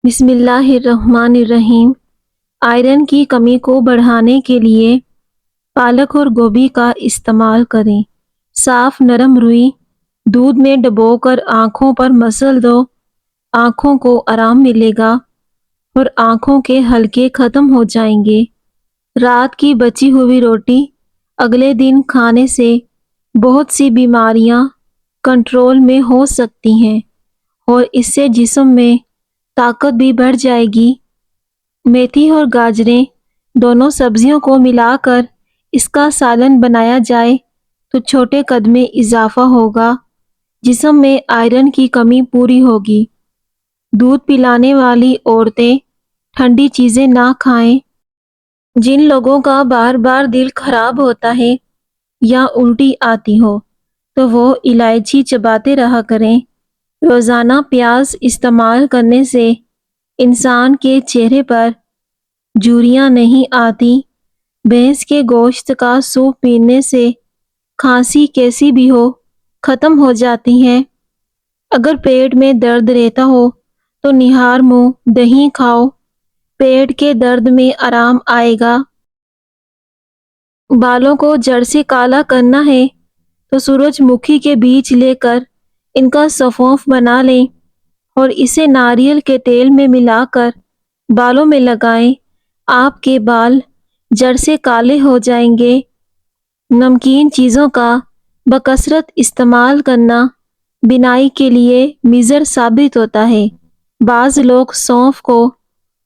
بسم اللہ الرحمن الرحیم۔ آئرن کی کمی کو بڑھانے کے لیے پالک اور گوبھی کا استعمال کریں۔ صاف نرم روئی دودھ میں ڈبو کر آنکھوں پر مسل دو، آنکھوں کو آرام ملے گا اور آنکھوں کے حلقے ختم ہو جائیں گے۔ رات کی بچی ہوئی روٹی اگلے دن کھانے سے بہت سی بیماریاں کنٹرول میں ہو سکتی ہیں اور اس سے جسم میں طاقت بھی بڑھ جائے گی۔ میتھی اور گاجریں دونوں سبزیوں کو ملا کر اس کا سالن بنایا جائے تو چھوٹے قد میں اضافہ ہوگا، جسم میں آئرن کی کمی پوری ہوگی۔ دودھ پلانے والی عورتیں ٹھنڈی چیزیں نہ کھائیں۔ جن لوگوں کا بار بار دل خراب ہوتا ہے یا الٹی آتی ہو تو وہ الائچی چباتے رہا کریں۔ روزانہ پیاز استعمال کرنے سے انسان کے چہرے پر جھریاں نہیں آتی۔ بھینس کے گوشت کا سوپ پینے سے کھانسی کیسی بھی ہو ختم ہو جاتی ہے۔ اگر پیٹ میں درد رہتا ہو تو نہار منہ دہی کھاؤ، پیٹ کے درد میں آرام آئے گا۔ بالوں کو جڑ سے کالا کرنا ہے تو سورج مکھی کے بیج لے کر ان کا سفوف بنا لیں اور اسے ناریل کے تیل میں ملا کر بالوں میں لگائیں۔ آپ کے بال جڑ سے کالے ہو جائیں گے۔ نمکین چیزوں کا بکثرت استعمال کرنا بینائی کے لیے مضر ثابت ہوتا ہے۔ بعض لوگ سونف کو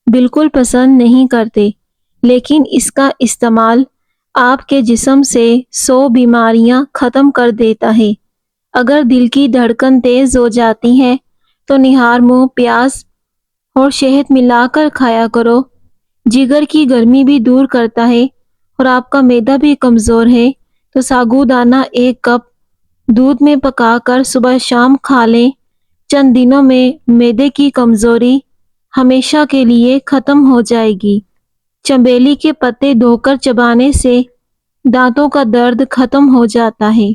بالکل پسند نہیں کرتے، لیکن اس کا استعمال آپ کے جسم سے 100 بیماریاں ختم کر دیتا ہے۔ اگر دل کی دھڑکن تیز ہو جاتی ہے تو نہار منہ پیاز اور شہد ملا کر کھایا کرو۔ جگر کی گرمی بھی دور کرتا ہے اور آپ کا معدہ بھی کمزور ہے تو ساگودانہ 1 کپ دودھ میں پکا کر صبح شام کھا لیں۔ چند دنوں میں معدے کی کمزوری ہمیشہ کے لیے ختم ہو جائے گی۔ چنبیلی کے پتے دھو کر چبانے سے دانتوں کا درد ختم ہو جاتا ہے،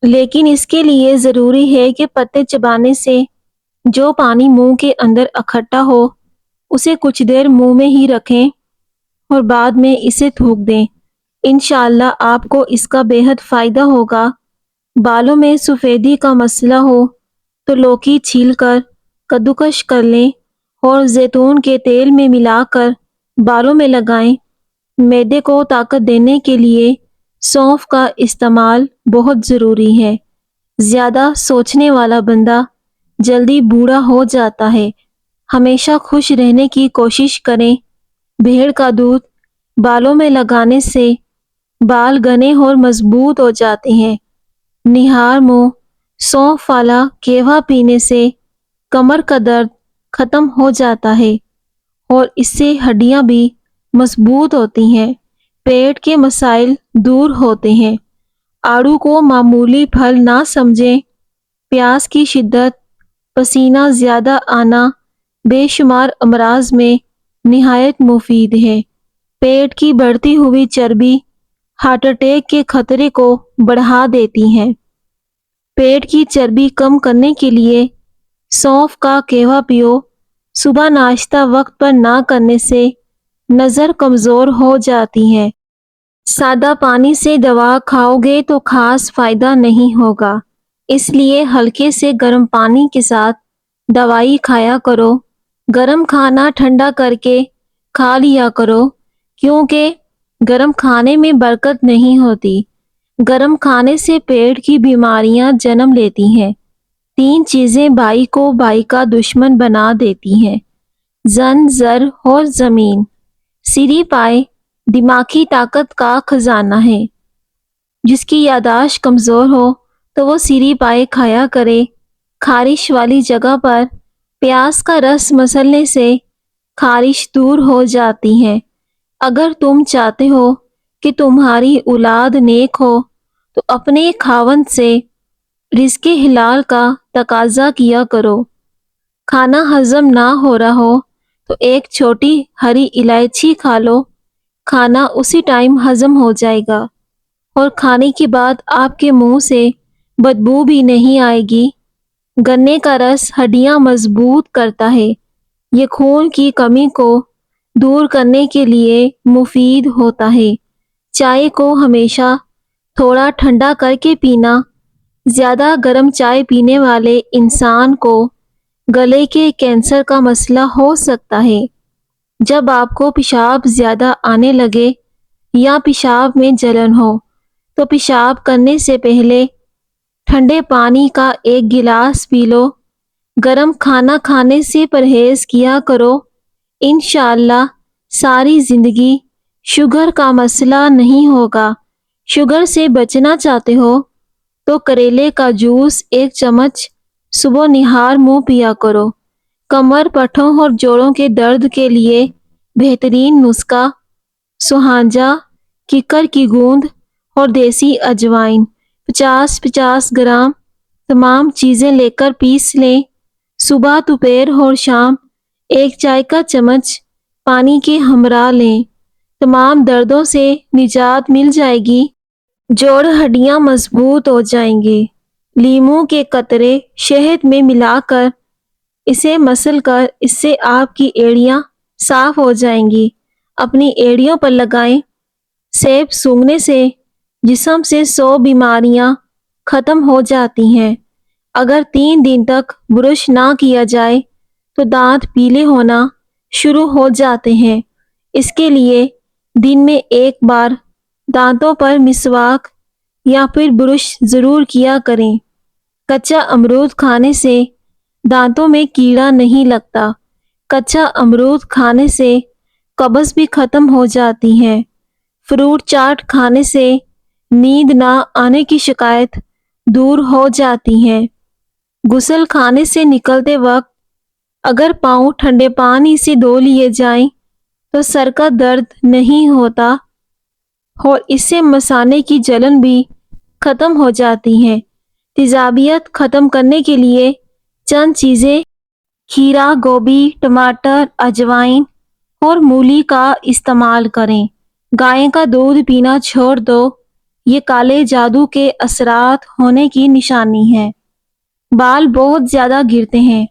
لیکن اس کے لیے ضروری ہے کہ پتے چبانے سے جو پانی منہ کے اندر اکٹھا ہو اسے کچھ دیر منہ میں ہی رکھیں اور بعد میں اسے تھوک دیں۔ انشاءاللہ آپ کو اس کا بے حد فائدہ ہوگا۔ بالوں میں سفیدی کا مسئلہ ہو تو لوکی چھیل کر کدوکش کر لیں اور زیتون کے تیل میں ملا کر بالوں میں لگائیں۔ معدے کو طاقت دینے کے لیے سونف کا استعمال بہت ضروری ہے۔ زیادہ سوچنے والا بندہ جلدی بوڑھا ہو جاتا ہے۔ ہمیشہ خوش رہنے کی کوشش کریں۔ بھیڑ کا دودھ بالوں میں لگانے سے بال گھنے اور مضبوط ہو جاتے ہیں۔ نہار منہ سونف والا قہوہ پینے سے کمر کا درد ختم ہو جاتا ہے اور اس سے ہڈیاں بھی مضبوط ہوتی ہیں۔ پیٹ کے مسائل دور ہوتے ہیں۔ آڑو کو معمولی پھل نہ سمجھیں۔ پیاس کی شدت، پسینہ زیادہ آنا بے شمار امراض میں نہایت مفید ہے۔ پیٹ کی بڑھتی ہوئی چربی ہارٹ اٹیک کے خطرے کو بڑھا دیتی ہے۔ پیٹ کی چربی کم کرنے کے لیے سونف کا قہوہ پیو۔ صبح ناشتہ وقت پر نہ کرنے سے نظر کمزور ہو جاتی ہے۔ سادہ پانی سے دوا کھاؤ گے تو خاص فائدہ نہیں ہوگا، اس لیے ہلکے سے گرم پانی کے ساتھ دوائی کھایا کرو۔ گرم کھانا ٹھنڈا کر کے کھا لیا کرو، کیونکہ گرم کھانے میں برکت نہیں ہوتی۔ گرم کھانے سے پیٹ کی بیماریاں جنم لیتی ہیں۔ 3 چیزیں بھائی کو بھائی کا دشمن بنا دیتی ہیں: زن، زر اور زمین۔ سری پائے دماغی طاقت کا خزانہ ہے۔ جس کی یادداشت کمزور ہو تو وہ سری پائے کھایا کرے۔ خارش والی جگہ پر پیاز کا رس مسلنے سے خارش دور ہو جاتی ہے۔ اگر تم چاہتے ہو کہ تمہاری اولاد نیک ہو تو اپنے خاوند سے رزق حلال کا تقاضا کیا کرو۔ کھانا ہضم نہ ہو رہا ہو تو 1 چھوٹی ہری الائچی کھا لو، کھانا اسی ٹائم ہضم ہو جائے گا اور کھانے کے بعد آپ کے منہ سے بدبو بھی نہیں آئے گی۔ گنے کا رس ہڈیاں مضبوط کرتا ہے۔ یہ خون کی کمی کو دور کرنے کے لیے مفید ہوتا ہے۔ چائے کو ہمیشہ تھوڑا ٹھنڈا کر کے پینا۔ زیادہ گرم چائے پینے والے انسان کو گلے کے کینسر کا مسئلہ ہو سکتا ہے۔ جب آپ کو پیشاب زیادہ آنے لگے یا پیشاب میں جلن ہو تو پیشاب کرنے سے پہلے ٹھنڈے پانی کا ایک گلاس پی لو۔ گرم کھانا کھانے سے پرہیز کیا کرو۔ انشاءاللہ ساری زندگی شوگر کا مسئلہ نہیں ہوگا۔ شوگر سے بچنا چاہتے ہو تو کریلے کا جوس 1 چمچ صبح نہار منہ پیا کرو۔ کمر، پٹھوں اور جوڑوں کے درد کے لیے بہترین نسخہ سوہانجا، ککر کی گوند اور دیسی اجوائن 50-50 گرام تمام چیزیں لے کر پیس لیں۔ صبح، دوپہر اور شام 1 چائے کا چمچ پانی کے ہمراہ لیں۔ تمام دردوں سے نجات مل جائے گی۔ جوڑ ہڈیاں مضبوط ہو جائیں گے۔ لیموں کے قطرے شہد میں ملا کر اسے مسل کر اس سے آپ کی ایڑیاں صاف ہو جائیں گی۔ اپنی ایڑیوں پر لگائیں۔ سیب سونگھنے سے جسم سے 100 بیماریاں ختم ہو جاتی ہیں۔ اگر 3 دن تک برش نہ کیا جائے تو دانت پیلے ہونا شروع ہو جاتے ہیں۔ اس کے لیے دن میں 1 بار دانتوں پر مسواک یا پھر برش ضرور کیا کریں۔ کچا امرود کھانے سے دانتوں میں کیڑا نہیں لگتا۔ کچا امرود کھانے سے قبض بھی ختم ہو جاتی ہے۔ فروٹ چاٹ کھانے سے نیند نہ آنے کی شکایت دور ہو جاتی ہے۔ غسل خانے سے نکلتے وقت اگر پاؤں ٹھنڈے پانی سے دھو لیے جائیں تو سر کا درد نہیں ہوتا اور اس سے مثانے کی جلن بھی ختم ہو جاتی ہے۔ تیزابیت ختم کرنے کے لیے چند چیزیں کھیرا، گوبھی، ٹماٹر، اجوائن اور مولی کا استعمال کریں۔ گائے کا دودھ پینا چھوڑ دو۔ یہ کالے جادو کے اثرات ہونے کی نشانی ہے۔ بال بہت زیادہ گرتے ہیں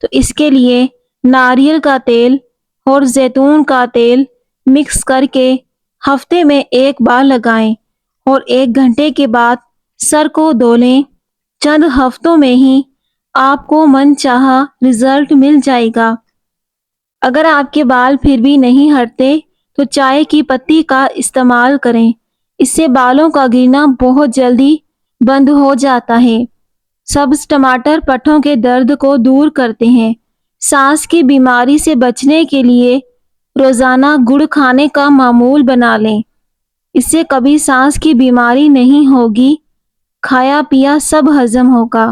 تو اس کے لیے ناریل کا تیل اور زیتون کا تیل مکس کر کے ہفتے میں 1 بار لگائیں اور 1 گھنٹے کے بعد سر کو دھو لیں۔ چند ہفتوں میں ہی آپ کو من چاہا رزلٹ مل جائے گا۔ اگر آپ کے بال پھر بھی نہیں ہٹتے تو چائے کی پتی کا استعمال کریں۔ اس سے بالوں کا گرنا بہت جلدی بند ہو جاتا ہے۔ سبز ٹماٹر پٹھوں کے درد کو دور کرتے ہیں۔ سانس کی بیماری سے بچنے کے لیے روزانہ گڑ کھانے کا معمول بنا لیں۔ اس سے کبھی سانس کی بیماری نہیں ہوگی۔ کھایا پیا سب ہضم ہوگا۔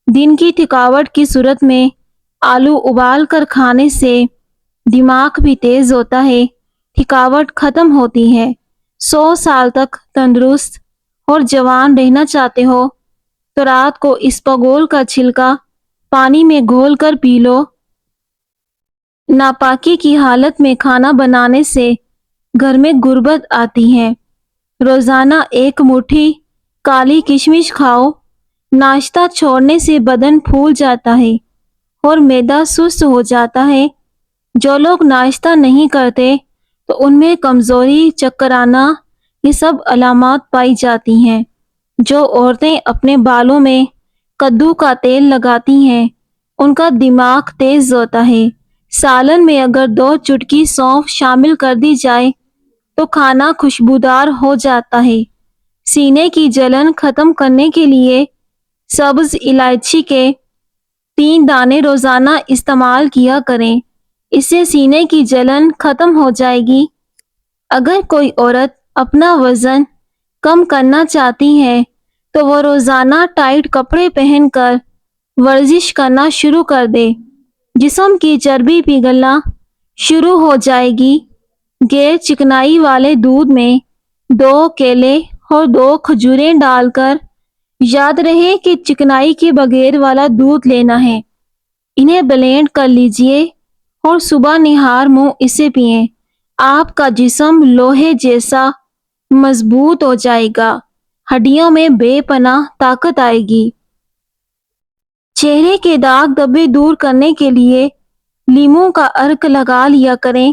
دن کی تھکاوٹ کی صورت میں آلو ابال کر کھانے سے دماغ بھی تیز ہوتا ہے، تھکاوٹ ختم ہوتی ہے۔ 100 سال تک تندرست اور جوان رہنا چاہتے ہو تو رات کو اسپغول کا چھلکا پانی میں گھول کر پی لو۔ ناپاکی کی حالت میں کھانا بنانے سے گھر میں غربت آتی ہے۔ روزانہ 1 مٹھی کالی کشمش کھاؤ۔ ناشتہ چھوڑنے سے بدن پھول جاتا ہے اور معدہ سست ہو جاتا ہے۔ جو لوگ ناشتہ نہیں کرتے تو ان میں کمزوری، چکر آنا، یہ سب علامات پائی جاتی ہیں۔ جو عورتیں اپنے بالوں میں کدو کا تیل لگاتی ہیں ان کا دماغ تیز ہوتا ہے۔ سالن میں اگر 2 چٹکی سونف شامل کر دی جائے تو کھانا خوشبودار ہو جاتا ہے۔ سینے کی جلن ختم کرنے کے لیے سبز الائچی کے 3 دانے روزانہ استعمال کیا کریں۔ اس سے سینے کی جلن ختم ہو جائے گی۔ اگر کوئی عورت اپنا وزن کم کرنا چاہتی ہے تو وہ روزانہ ٹائٹ کپڑے پہن کر ورزش کرنا شروع کر دے۔ جسم کی چربی پگھلنا شروع ہو جائے گی۔ غیر چکنائی والے دودھ میں 2 کیلے اور 2 کھجوریں ڈال کر، یاد رہے کہ چکنائی کے بغیر والا دودھ لینا ہے، انہیں بلینڈ کر لیجئے اور صبح نہار منہ اسے پئیں۔ آپ کا جسم لوہے جیسا مضبوط ہو جائے گا۔ ہڈیوں میں بے پناہ طاقت آئے گی۔ چہرے کے داغ دھبے دور کرنے کے لیے لیموں کا عرق لگا لیا کریں،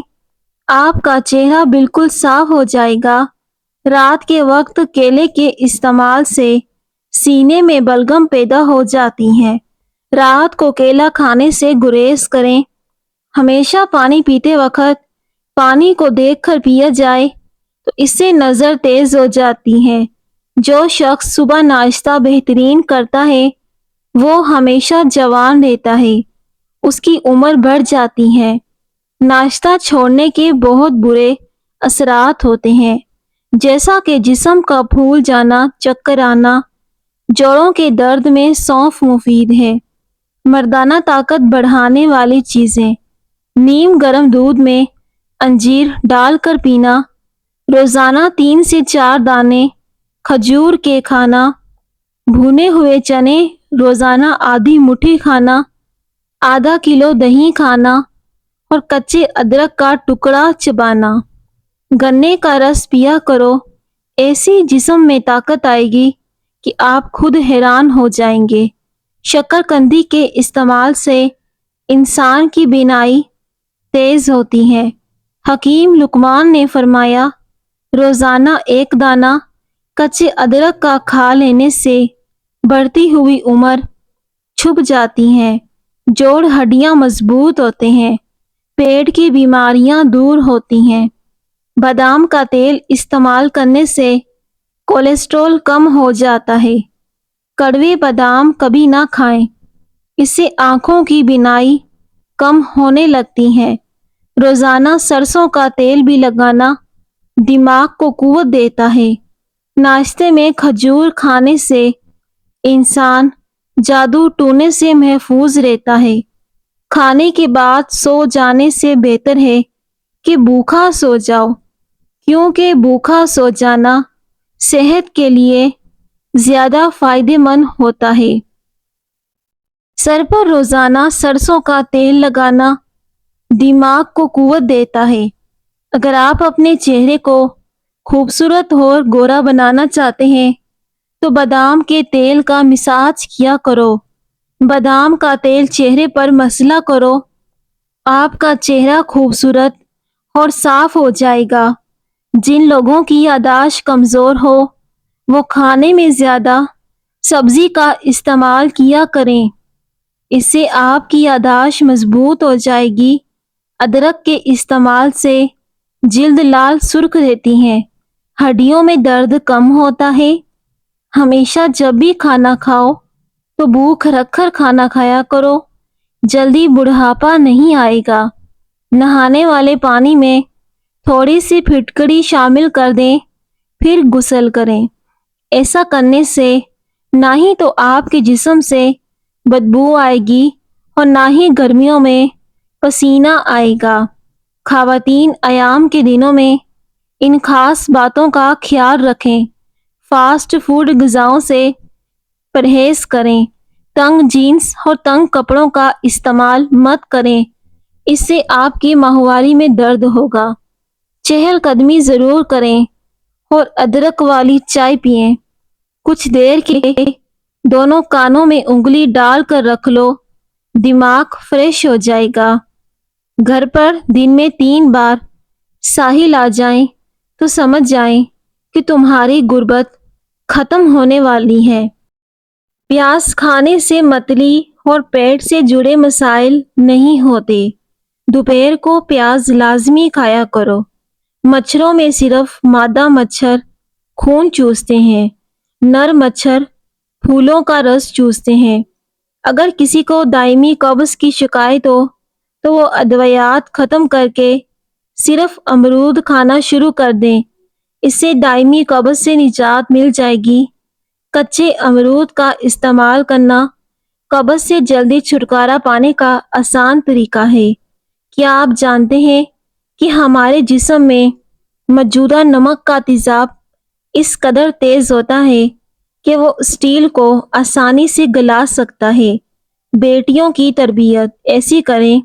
آپ کا چہرہ بالکل صاف ہو جائے گا۔ رات کے وقت کیلے کے استعمال سے سینے میں بلغم پیدا ہو جاتی ہیں۔ رات کو کیلا کھانے سے گریز کریں۔ ہمیشہ پانی پیتے وقت پانی کو دیکھ کر پیا جائے تو اس سے نظر تیز ہو جاتی ہے۔ جو شخص صبح ناشتہ بہترین کرتا ہے وہ ہمیشہ جوان رہتا ہے، اس کی عمر بڑھ جاتی ہے۔ ناشتہ چھوڑنے کے بہت برے اثرات ہوتے ہیں، جیسا کہ جسم کا پھول جانا، چکر آنا۔ جوڑوں کے درد میں سونف مفید ہے۔ مردانہ طاقت بڑھانے والی چیزیں: نیم گرم دودھ میں انجیر ڈال کر پینا، روزانہ 3 سے 4 دانے کھجور کے کھانا، بھنے ہوئے چنے روزانہ آدھی مٹھی کھانا، آدھا کلو دہی کھانا اور کچے ادرک کا ٹکڑا چبانا۔ گنے کا رس پیا کرو، ایسی جسم میں طاقت آئے گی کہ آپ خود حیران ہو جائیں گے۔ شکرقندی کے استعمال سے انسان کی بینائی تیز ہوتی ہے۔ حکیم لقمان نے فرمایا، روزانہ 1 دانہ کچے ادرک کا کھا لینے سے بڑھتی ہوئی عمر چھپ جاتی ہے، جوڑ ہڈیاں مضبوط ہوتے ہیں، پیٹ کی بیماریاں دور ہوتی ہیں۔ بادام کا تیل استعمال کرنے سے کولیسٹرول کم ہو جاتا ہے۔ کڑوے بادام کبھی نہ کھائیں، اس سے آنکھوں کی بینائی کم ہونے لگتی ہے۔ روزانہ سرسوں کا تیل بھی لگانا دماغ کو قوت دیتا ہے۔ ناشتے میں کھجور کھانے سے انسان جادو ٹونے سے محفوظ رہتا ہے۔ کھانے کے بعد سو جانے سے بہتر ہے کہ بھوکا سو جاؤ، کیونکہ بھوکا سو جانا صحت کے لیے زیادہ فائدہ مند ہوتا ہے۔ سر پر روزانہ سرسوں کا تیل لگانا دماغ کو قوت دیتا ہے۔ اگر آپ اپنے چہرے کو خوبصورت اور گورا بنانا چاہتے ہیں تو بادام کے تیل کا مساج کیا کرو۔ بادام کا تیل چہرے پر مسلا کرو، آپ کا چہرہ خوبصورت اور صاف ہو جائے گا۔ جن لوگوں کی یادداشت کمزور ہو وہ کھانے میں زیادہ سبزی کا استعمال کیا کریں، اس سے آپ کی یادداشت مضبوط ہو جائے گی۔ ادرک کے استعمال سے جلد لال سرخ رہتی ہے، ہڈیوں میں درد کم ہوتا ہے۔ ہمیشہ جب بھی کھانا کھاؤ تو بھوک رکھ کر کھانا کھایا کرو، جلدی بڑھاپا نہیں آئے گا۔ نہانے والے پانی میں تھوڑی سی پھٹکڑی شامل کر دیں، پھر غسل کریں۔ ایسا کرنے سے نہ ہی تو آپ کے جسم سے بدبو آئے گی اور نہ ہی گرمیوں میں پسینہ آئے گا۔ خواتین ایام کے دنوں میں ان خاص باتوں کا خیال رکھیں۔ فاسٹ فوڈ غذاؤں سے پرہیز کریں۔ تنگ جینس اور تنگ کپڑوں کا استعمال مت کریں، اس سے آپ کی ماہواری میں درد ہوگا۔ چہل قدمی ضرور کریں اور ادرک والی چائے پئیں۔ کچھ دیر کے دونوں کانوں میں انگلی ڈال کر رکھ لو، دماغ فریش ہو جائے گا۔ گھر پر دن میں 3 بار ساحل آ جائیں تو سمجھ جائیں کہ تمہاری غربت ختم ہونے والی ہے۔ پیاز کھانے سے متلی اور پیٹ سے جڑے مسائل نہیں ہوتے۔ دوپہر کو پیاز لازمی کھایا کرو۔ مچھروں میں صرف مادہ مچھر خون چوستے ہیں، نر مچھر پھولوں کا رس چوستے ہیں۔ اگر کسی کو دائمی قبض کی شکایت ہو تو وہ ادویات ختم کر کے صرف امرود کھانا شروع کر دیں، اس سے دائمی قبض سے نجات مل جائے گی۔ کچے امرود کا استعمال کرنا قبض سے جلدی چھٹکارا پانے کا آسان طریقہ ہے۔ کیا آپ جانتے ہیں کہ ہمارے جسم میں موجودہ نمک کا تیزاب اس قدر تیز ہوتا ہے کہ وہ اسٹیل کو آسانی سے گلا سکتا ہے۔ بیٹیوں کی تربیت ایسی کریں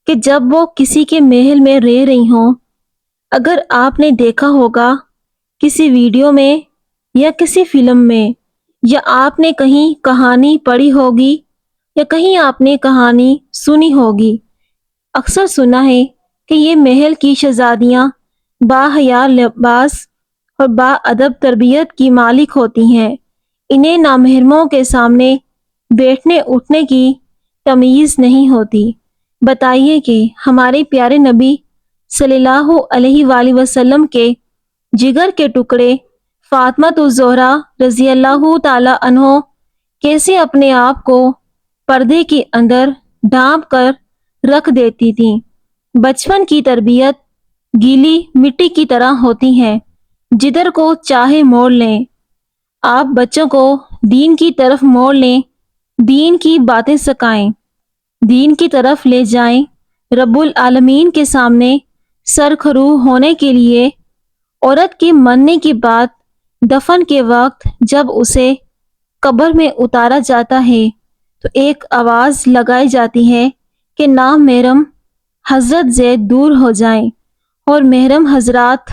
کہ جب وہ کسی کے محل میں رہ رہی ہوں، اگر آپ نے دیکھا ہوگا کسی ویڈیو میں یا کسی فلم میں، یا آپ نے کہیں کہانی پڑھی ہوگی یا کہیں آپ نے کہانی سنی ہوگی، اکثر سنا ہے کہ یہ محل کی شہزادیاں باحیا لباس اور باادب تربیت کی مالک ہوتی ہیں۔ انہیں نامحرموں کے سامنے بیٹھنے اٹھنے کی تمیز نہیں ہوتی۔ بتائیے کہ ہمارے پیارے نبی صلی اللہ علیہ وآلہ وسلم کے جگر کے ٹکڑے فاطمہ الزہرا رضی اللہ تعالی عنہ کیسے اپنے آپ کو پردے کے اندر ڈھانپ کر رکھ دیتی تھیں۔ بچپن کی تربیت گیلی مٹی کی طرح ہوتی ہے، جدھر کو چاہے موڑ لیں۔ آپ بچوں کو دین کی طرف موڑ لیں، دین کی باتیں سکھائیں، دین کی طرف لے جائیں۔ رب العالمین کے سامنے سرخرو ہونے کے لیے عورت کے مرنے کے بعد دفن کے وقت جب اسے قبر میں اتارا جاتا ہے تو ایک آواز لگائی جاتی ہے کہ نامحرم حضرت زید دور ہو جائیں اور محرم حضرات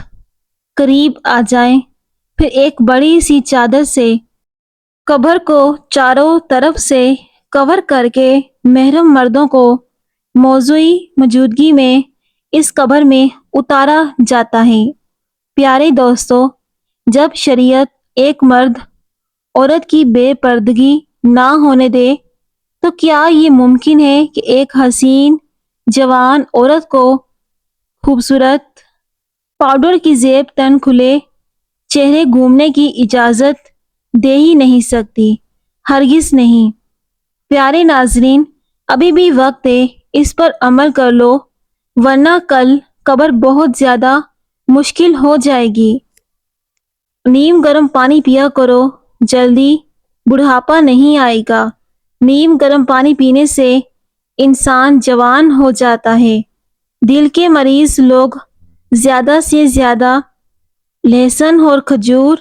قریب آ جائیں۔ پھر ایک بڑی سی چادر سے قبر کو چاروں طرف سے کور کر کے محرم مردوں کو موضوعی موجودگی میں اس قبر میں اتارا جاتا ہے۔ پیارے دوستو، جب شریعت ایک مرد عورت کی بے پردگی نہ ہونے دے تو کیا یہ ممکن ہے کہ ایک حسین جوان عورت کو خوبصورت پاؤڈر کی زیب تن کھلے چہرے گھومنے کی اجازت دے ہی نہیں سکتی؟ ہرگز نہیں۔ پیارے ناظرین، ابھی بھی وقت ہے، اس پر عمل کر لو، ورنہ کل قبر بہت زیادہ مشکل ہو جائے گی۔ نیم گرم پانی پیا کرو، جلدی بڑھاپا نہیں آئے گا۔ نیم گرم پانی پینے سے انسان جوان ہو جاتا ہے۔ دل کے مریض لوگ زیادہ سے زیادہ لہسن اور کھجور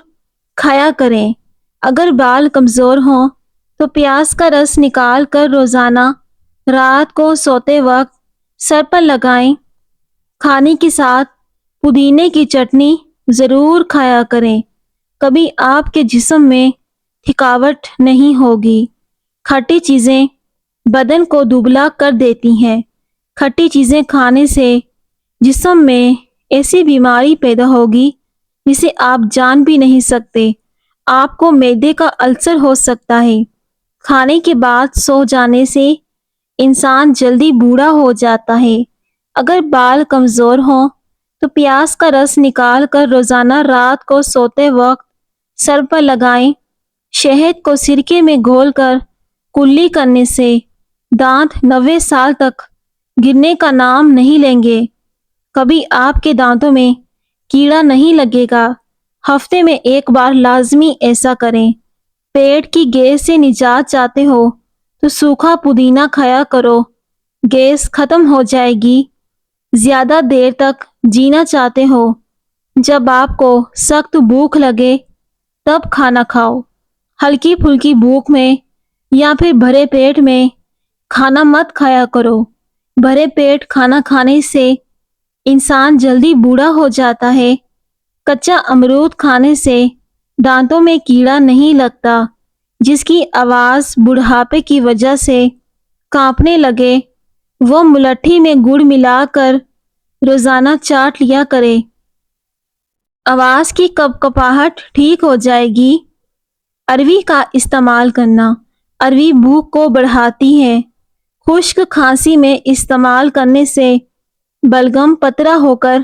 کھایا کریں۔ اگر بال کمزور ہوں تو پیاز کا رس نکال کر روزانہ رات کو سوتے وقت سر پر لگائیں۔ کھانے کے ساتھ پودینے کی چٹنی ضرور کھایا کریں، کبھی آپ کے جسم میں تھکاوٹ نہیں ہوگی۔ کھٹی چیزیں بدن کو دبلا کر دیتی ہیں۔ کھٹی چیزیں کھانے سے جسم میں ایسی بیماری پیدا ہوگی جسے آپ جان بھی نہیں سکتے۔ آپ کو معدے کا السر ہو سکتا ہے۔ کھانے کے بعد سو جانے سے انسان جلدی بوڑھا ہو جاتا ہے۔ اگر بال کمزور ہوں تو پیاز کا رس نکال کر روزانہ رات کو سوتے وقت سر پر لگائیں۔ شہد کو سرکے میں گھول کر کلی کرنے سے دانت 90 سال تک گرنے کا نام نہیں لیں گے۔ کبھی آپ کے دانتوں میں کیڑا نہیں لگے گا۔ ہفتے میں ایک بار لازمی ایسا کریں۔ پیٹ کی گیس سے نجات چاہتے ہو تو سوکھا پودینہ کھایا کرو، گیس ختم ہو جائے گی۔ زیادہ دیر تک جینا چاہتے ہو، جب آپ کو سخت بھوک لگے تب کھانا کھاؤ۔ ہلکی پھلکی بھوک میں یا پھر بھرے پیٹ میں کھانا مت کھایا کرو۔ بھرے پیٹ کھانا کھانے سے انسان جلدی بوڑھا ہو جاتا ہے۔ کچا امرود کھانے سے دانتوں میں کیڑا نہیں لگتا، جس کی آواز بڑھاپے کی وجہ سے کانپنے لگے، وہ ملٹھی میں گڑ ملا کر روزانہ چاٹ لیا کرے۔ آواز کی کپکپاہٹ ٹھیک ہو جائے گی۔ اروی کا استعمال کرنا۔ اروی بھوک کو بڑھاتی ہے۔ خشک کھانسی میں استعمال کرنے سے بلغم پتلا ہو کر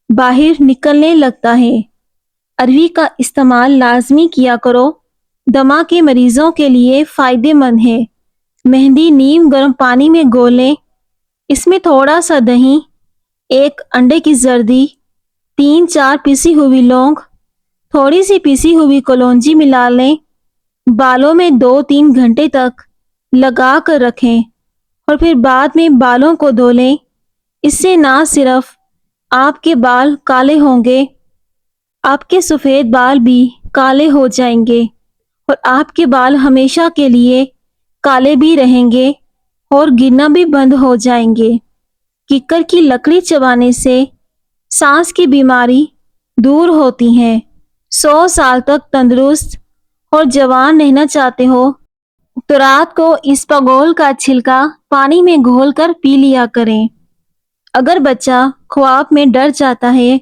باہر نکلنے لگتا ہے۔ اروی کا استعمال لازمی کیا کرو، دمہ کے مریضوں کے لیے فائدہ مند ہے۔ مہندی نیم گرم پانی میں گھولیں، اس میں تھوڑا سا دہی، ایک انڈے کی زردی، 3-4 پیسی ہوئی لونگ، تھوڑی سی پیسی ہوئی کلونجی ملا لیں۔ بالوں میں 2-3 گھنٹے تک لگا کر رکھیں اور پھر بعد میں بالوں کو دھو لیں۔ اس سے نہ صرف آپ کے بال کالے ہوں گے، آپ کے سفید بال بھی کالے ہو جائیں گے اور آپ کے بال ہمیشہ کے لیے کالے بھی رہیں گے اور گرنا بھی بند ہو جائیں گے۔ ککر کی لکڑی چبانے سے سانس کی بیماری دور ہوتی ہے۔ 100 سال تک تندرست اور جوان رہنا چاہتے ہو تو رات کو اسپاغول کا چھلکا پانی میں گھول کر پی لیا کریں۔ اگر بچہ خواب میں ڈر جاتا ہے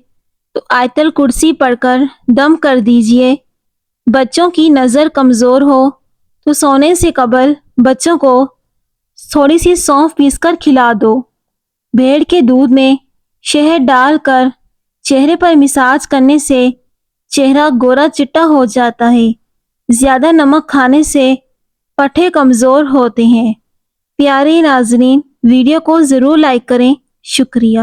تو آیت الکرسی پڑھ کر دم کر دیجئے۔ بچوں کی نظر کمزور ہو تو سونے سے قبل بچوں کو تھوڑی سی سونف پیس کر کھلا دو۔ بھیڑ کے دودھ میں شہد ڈال کر چہرے پر مساج کرنے سے چہرہ گورا چٹا ہو جاتا ہے۔ زیادہ نمک کھانے سے پٹھے کمزور ہوتے ہیں۔ پیارے ناظرین، ویڈیو کو ضرور لائک کریں۔ شکریہ۔